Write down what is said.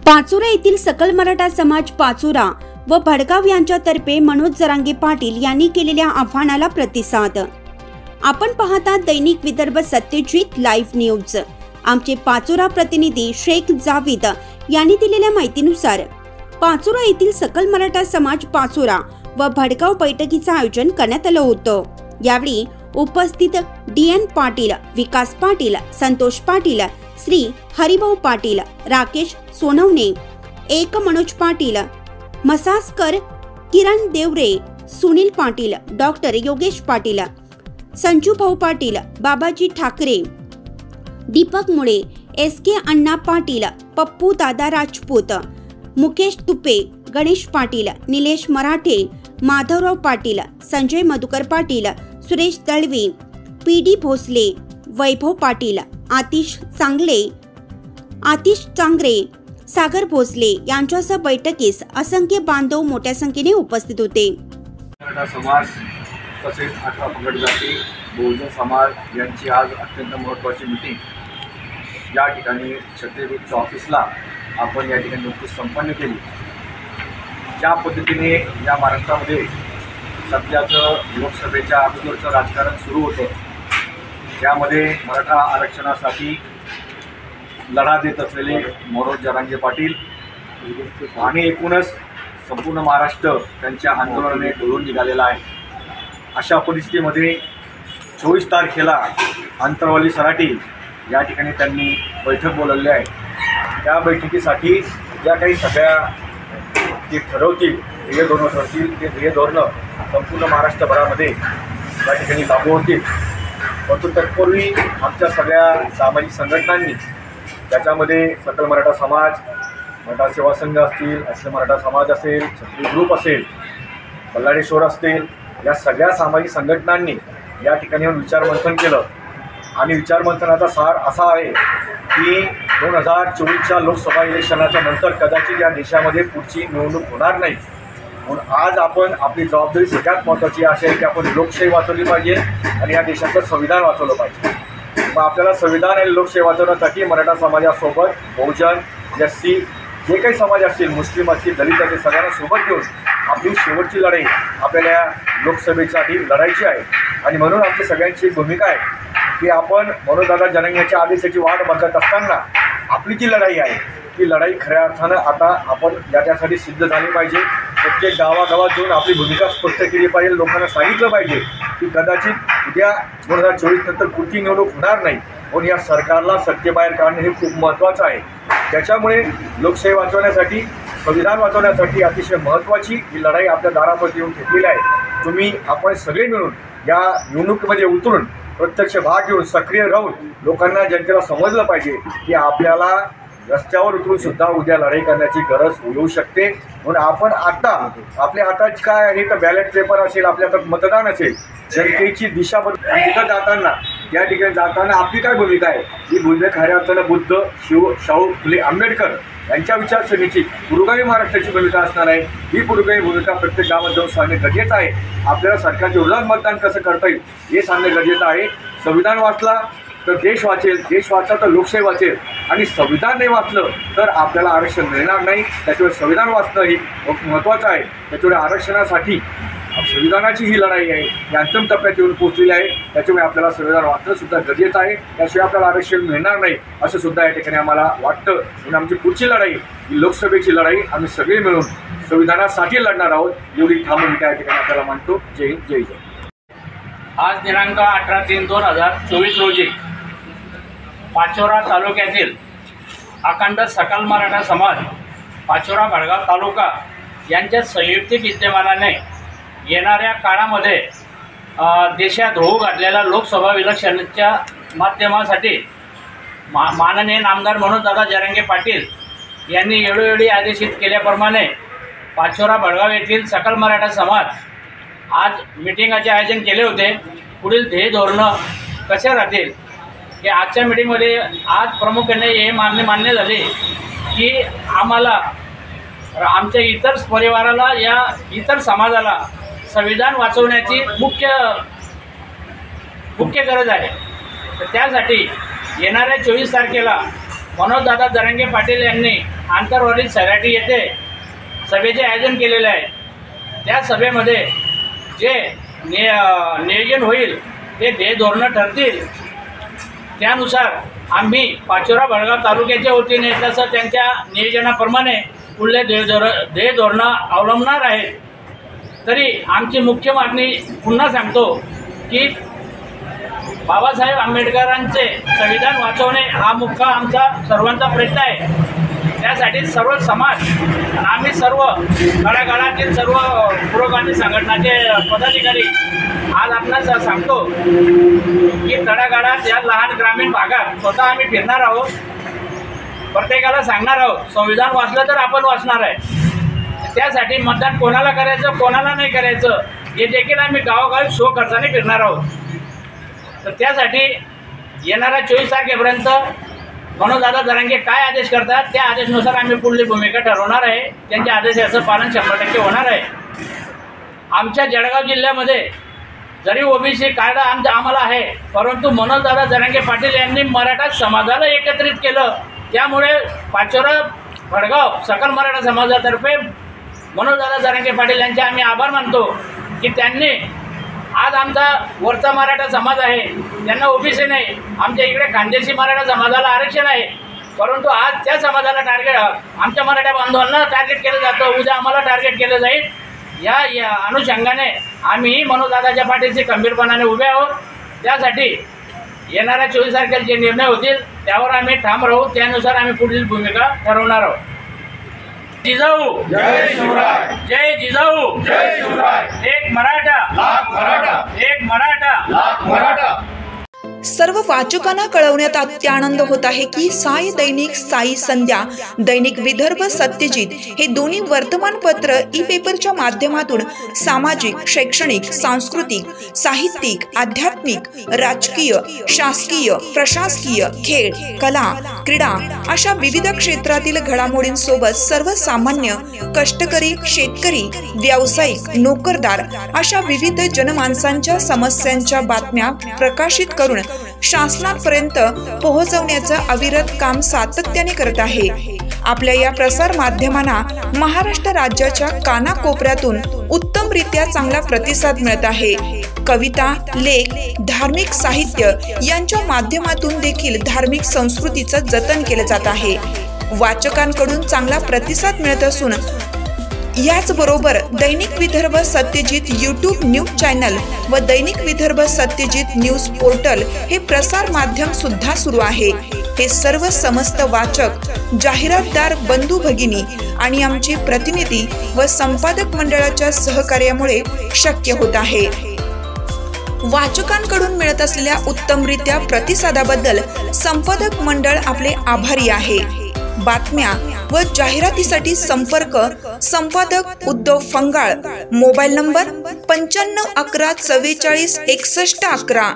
पाचोरा येथील सकल मराठा समाज पाचोरा व भडगाव यांच्यातर्फे मनोज जरांगे पाटील यांनी केलेल्या आव्हानाला प्रतिसाद। आपण पाहतात दैनिक विदर्भ सत्यजित लाईव्ह न्यूज। आमचे पाचोरा प्रतिनिधी शेख जावेद यांनी दिलेल्या माहितीनुसार पाचोरा येथील सकल मराठा समाज पाचोरा व भडगाव बैठकीचे आयोजन करण्यात आले होते। यावेळी उपस्थित DN पाटील, विकास पाटील, संतोष पाटील, श्री हरिभाऊ पाटील, राकेश सोनवणे, एक मनोज पाटील, मसासकर, किरण देवरे, सुनील पाटील, डॉक्टर योगेश पाटील, संजू भाऊ पाटील, बाबाजी ठाकरे, दीपक मुळे, SK अण्णा पाटील, पप्पू दादा राजपूत, मुकेश तुपे, गणेश पाटील, निलेश मराठे, माधवराव पाटील, संजय मधुकर पाटील, सुरेश दळवी, PD भोसले, वैभव पाटील, आतिश चांगरे, सागर भोसले यांच्यासह बैठकीस असंख्य बांधव मोठ्या संख्येने उपस्थित होते। मराठा समाज तसेच 18 पगड जाती बहुजन समाज यांची आज अत्यंत महत्त्वाची मीटिंग या ठिकाणी छत्तीसगडच्या ऑफिसला आपण या ठिकाणी नुकतीच संपन्न केली। ज्या पद्धतीने या महाराष्ट्रामध्ये सध्याचं लोकसभेच्या अगोदरचं राजकारण सुरू होतं, त्यामध्ये मराठा आरक्षणासाठी लढा देत असलेले मनोज जरांगे पाटील आणि एकूणच संपूर्ण महाराष्ट्र त्यांच्या आंदोलनाने डोलून निघालेला आहे। अशा परिस्थितीमध्ये 24 तारखेला अंतरवाली सराटी या ठिकाणी त्यांनी बैठक बोलावली आहे। त्या बैठकीसाठी ज्या काही सगळ्या ते ठरवतील, ध्येय धोरणं ठरतील, ते ध्येय धोरणं संपूर्ण महाराष्ट्रभरामध्ये या ठिकाणी लागू होतील। परंतु तत्पूर्वी आमच्या सगळ्या सामाजिक संघटनांनी, त्याच्यामध्ये सकल मराठा समाज, मराठा सेवा संघ असतील, अखिल मराठा समाज असेल, छत्री ग्रुप असेल, बल्लाडेश्वर असतील, या सगळ्या सामाजिक संघटनांनी या ठिकाणी येऊन विचारमंथन केलं। आणि विचारमंथनाचा सार असा आहे की 2024च्या लोकसभा इलेक्शनाच्या नंतर कदाचित या देशामध्ये पुढची निवडणूक होणार नाही। म्हणून आज आपण आपली जबाबदारी सगळ्यात महत्त्वाची अशी आहे की आपण लोकशाही वाचवली पाहिजे आणि या देशाचं संविधान वाचवलं पाहिजे। मग आपल्याला संविधान आणि लोकशाही वाचवण्यासाठी मराठा समाजासोबत बहुजन, SC जे काही समाज असतील, मुस्लिम असतील, दलित असतील, सगळ्यांना सोबत घेऊन आपली शेवटची लढाई आपल्याला लोकसभेसाठी लढायची आहे। आणि म्हणून आमची सगळ्यांची भूमिका आहे की आपण मनोजदादा जरांगे यांच्या आदेशाची वाट बघत असताना आपली जी लढाई आहे ती लढाई खऱ्या अर्थानं आता आपण त्यासाठी सिद्ध झाली पाहिजे। प्रत्येक गावागावात जाऊन आपली भूमिका स्पष्ट केली पाहिजे, लोकांना सांगितलं पाहिजे की कदाचित उद्या 2024 नंतर पुढची निवडणूक होणार नाही, म्हणून या सरकारला सत्तेबाहेर काढणे हे खूप महत्त्वाचं आहे। त्याच्यामुळे लोकशाही वाचवण्यासाठी, संविधान वाचवण्यासाठी अतिशय महत्त्वाची ही लढाई आपल्या दारावरती येऊन ठेवलेली आहे। आपण सगळे मिळून या निवडणुकीमध्ये उतरून प्रत्यक्ष भाग घेऊन सक्रिय राहून लोकांना, जनतेला समजलं पाहिजे की आपल्याला रस्त्यावर उतरून सुद्धा उद्या लढाई करण्याची गरज येऊ शकते। म्हणून आपण आता आपल्या हातात काय आहे तर बॅलेट पेपर असेल, आपल्या हातात मतदान असेल, जनतेची दिशा आणि तिथं जाताना, या ठिकाणी जाताना आपली काय भूमिका आहे, ही भूमिका खऱ्या अर्थानं बुद्ध, शाहू फुले आंबेडकर यांच्या विचारसरणीची पुरोगामी महाराष्ट्राची भूमिका असणार आहे। ही पुरोगामी भूमिका प्रत्येक गावात जाऊन सांगणे गरजेचं आहे। आपल्याला सरकारच्या विरोधात मतदान कसं करता येईल हे सांगणे गरजेचं आहे। संविधान वाचला तर देश वाचेल, देश वाचला तर लोकशाही वाचेल, आणि संविधान नाही वाचलं तर आपल्याला आरक्षण मिळणार नाही। त्याच्यामुळे संविधान वाचणं ही खूप महत्त्वाचं आहे। त्याच्यामुळे आरक्षणासाठी संविधानाची ही लढाई आहे, ही अंतिम टप्प्यात येऊन पोहोचलेली आहे। त्याच्यामुळे आपल्याला संविधान वाचणं सुद्धा गरजेचं आहे, त्याशिवाय आपल्याला आरक्षण मिळणार नाही असं सुद्धा या ठिकाणी आम्हाला वाटतं। म्हणून आमची पुढची लढाई ही लोकसभेची लढाई आम्ही सगळे मिळून संविधानासाठी लढणार आहोत, एवढी ठाम भूमिका या ठिकाणी आपल्याला मानतो। जय हिंद, जय जय। आज दिनांक 18/3/2024 रोजी पाचोरा तालुक्यातील अखंड सकल मराठा समाज पाचोरा भडगाव तालुका यांच्या संयुक्त विद्यमानाने येणाऱ्या काळामध्ये देशात होऊ घातलेल्या लोकसभा इलेक्शनच्या माध्यमासाठी माननीय नामदार मनोजदादा जरांगे पाटील यांनी वेळोवेळी आदेशित केल्याप्रमाणे पाचोरा भडगाव येथील सकल मराठा समाज आज मिटिंगाचे आयोजन केले होते। पुढील ध्येय धोरणं कसे राहतील की आजच्या मीटिंगमध्ये आज प्रामुख्याने हे मान्य झाले की आम्हाला आमच्या इतर परिवाराला, या इतर समाजाला संविधान वाचवण्याची मुख्य गरज आहे। तर त्यासाठी येणाऱ्या 24 तारखेला मनोजदादा जरांगे पाटील यांनी आंतरवाली सराटी येथे सभेचे आयोजन केलेले आहे। त्या सभेमध्ये जे नियोजन होईल ते ध्येय धोरणं ठरतील, त्यानुसार आम्ही पाचोरा भडगाव तालुक्याच्या वतीने तसं त्यांच्या नियोजनाप्रमाणे पुढले ध्येय धोरणं अवलंबणार आहेत। तरी आमची मुख्य मागणी पुन्हा सांगतो की बाबासाहेब आंबेडकरांचे संविधान वाचवणे हा मुख्य आमचा सर्वांचा प्रयत्न आहे। त्यासाठी सर्व समाज आणि आम्ही सर्व तळागाळातील सर्व पुरोगामी संघटनाचे पदाधिकारी आज आपणास सांगतो की तळागाळात या लहान ग्रामीण भागात स्वतः आम्ही फिरणार आहोत, प्रत्येकाला सांगणार आहोत संविधान वाचलं तर आपण वाचणार आहे। त्यासाठी मतदान कोणाला करायचं कोणाला नाही करायचं हे देखील आम्ही गावोगावी स्वखर्चाने फिरणार आहोत। तर त्यासाठी येणाऱ्या 24 तारखेपर्यंत मनोजदादा जरांगे काय आदेश करतात त्या आदेशानुसार आम्ही पुढली भूमिका ठरवणार आहे। त्यांच्या आदेशाचं पालन 100% होणार आहे। आमच्या जळगाव जिल्ह्यामध्ये जरी ओबीसी कार्ड आम्हाला आहे, परंतु मनोजदादा जरांगे पाटील यांनी मराठा समाजाला एकत्रित केलं। त्यामुळे पाचोरा भडगाव सकल मराठा समाजातर्फे मनोजदादा जरांगे पाटील यांचे आम्ही आभार मानतो की त्यांनी आज आमचा वरचा मराठा समाज आहे त्यांना ओबीसी नाही, आमच्या इकडे खानदेशी मराठा समाजाला आरक्षण आहे, परंतु आज त्या समाजाला टार्गेट आमच्या मराठा बांधवांना टार्गेट केलं जातं, उद्या आम्हाला टार्गेट केलं जाईल। या अनुषंगाने आम्ही मनोजदादाच्या पाठीशी खंबीरपणाने उभे आहोत। त्यासाठी येणाऱ्या 24 तारखेला जे निर्णय होतील त्यावर आम्ही ठाम राहू, त्यानुसार आम्ही पुढील भूमिका ठरवणार आहोत। जिजाऊ जय शिवराय, जय जिजाऊ, जय शिवराय। एक मराठा लाख मराठा, एक मराठा लाख मराठा। सर्व वाचकांना कळवण्यात अत्यानंद होत आहे की साई दैनिक, साई संध्या, दैनिक विदर्भ सत्यजित हे दोन्ही वर्तमानपत्र ई पेपरच्या माध्यमातून सामाजिक, शैक्षणिक, सांस्कृतिक, साहित्यिक, आध्यात्मिक, राजकीय, शासकीय, प्रशासकीय, खेळ, कला, क्रीडा अशा विविध क्षेत्रातील घडामोडींसोबत सर्वसामान्य, कष्टकरी, शेतकरी, व्यावसायिक, नोकरदार अशा विविध जनमानसांच्या समस्यांच्या बातम्या प्रकाशित करून शासनापर्यंत पोहोचवण्याचं अविरत काम सातत्याने करत आहे। आपल्या या प्रसार माध्यमांना महाराष्ट्र राज्याच्या कानाकोपऱ्यातून उत्तमरित्या चांगला प्रतिसाद मिळत आहे। कविता, लेख, धार्मिक साहित्य यांच्या माध्यमातून देखील धार्मिक संस्कृतीचं जतन केलं जात आहे। वाचकांकडून चांगला प्रतिसाद मिळत असून याचबरोबर दैनिक Vidarbha Satyajit YouTube news channel व दैनिक विदर्भ सत्यजित न्यूज पोर्टल हे प्रसार माध्यम सुद्धा सुरू आहे। हे सर्व समस्त वाचक, जाहिरातदार बंधू भगिनी आणि आमचे प्रतिनिधी व संपादक मंडळाच्या सहकार्यामुळे शक्य होत आहे। वाचकांकडून मिळत असलेल्या उत्तमरित्या प्रतिसादाबद्दल संपादक मंडळ आपले आभारी आहे। बातम्या व जाहिरातीसाठी संपर्क संपादक उद्धव फंगाळ, मोबाईल नंबर 95 11 44 61 11।